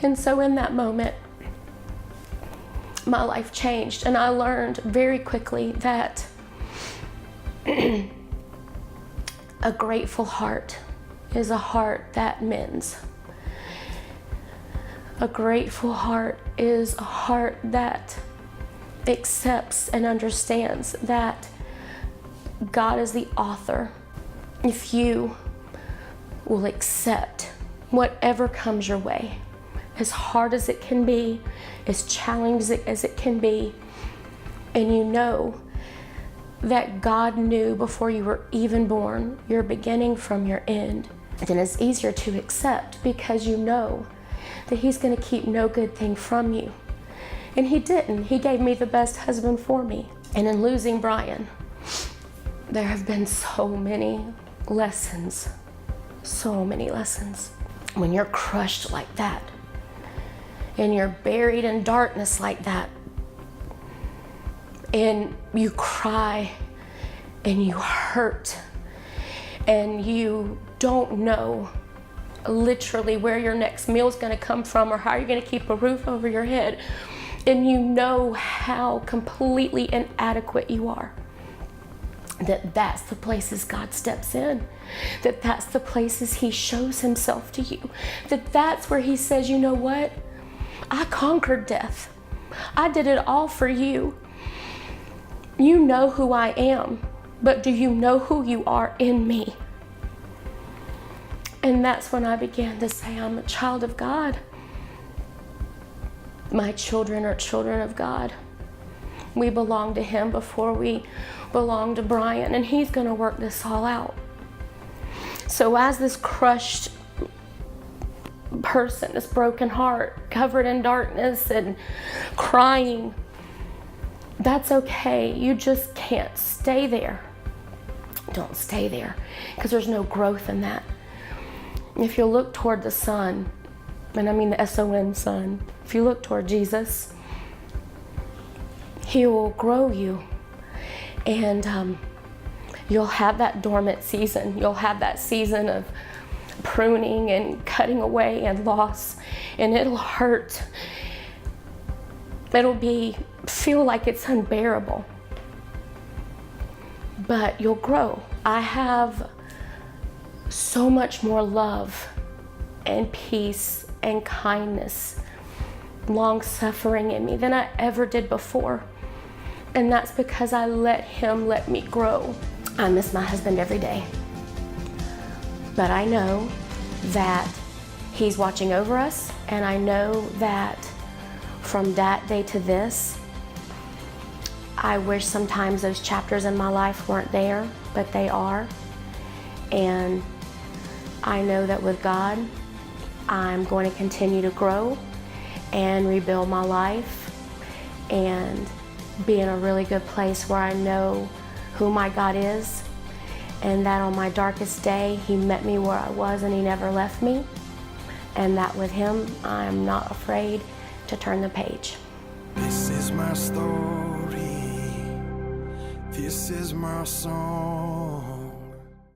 And so in that moment, my life changed, and I learned very quickly that a grateful heart is a heart that mends. A grateful heart is a heart that accepts and understands that God is the author. If you will accept whatever comes your way, as hard as it can be, as challenging as it can be, and you know that God knew before you were even born your beginning from your end, then it's easier to accept because you know that He's going to keep no good thing from you. And He didn't. He gave me the best husband for me. And in losing Brian, there have been so many lessons. So many lessons. When you're crushed like that, and you're buried in darkness like that, and you cry, and you hurt, and you don't know literally where your next meal is going to come from or how you're going to keep a roof over your head, and you know how completely inadequate you are, that's the places God steps in, that's the places He shows Himself to you, that's where He says, you know what? I conquered death. I did it all for you. You know who I am, but do you know who you are in me? And that's when I began to say, I'm a child of God. My children are children of God. We belong to Him before we belong to Brian, and He's going to work this all out. So as this crushed person, this broken heart, covered in darkness and crying, that's okay. You just can't stay there. Don't stay there, because there's no growth in that. If you look toward the Son, and I mean the S-O-N Son, if you look toward Jesus, He will grow you, and you'll have that dormant season. You'll have that season of pruning and cutting away and loss, and it'll hurt. It'll feel like it's unbearable, but you'll grow. I have so much more love and peace and kindness, long-suffering in me than I ever did before, and that's because I let Him let me grow. I miss my husband every day, but I know that He's watching over us, and I know that from that day to this, I wish sometimes those chapters in my life weren't there, but they are. And I know that with God, I'm going to continue to grow and rebuild my life and be in a really good place where I know who my God is, and that on my darkest day, He met me where I was and He never left me. And that with Him, I'm not afraid to turn the page. This is my story. This is my song.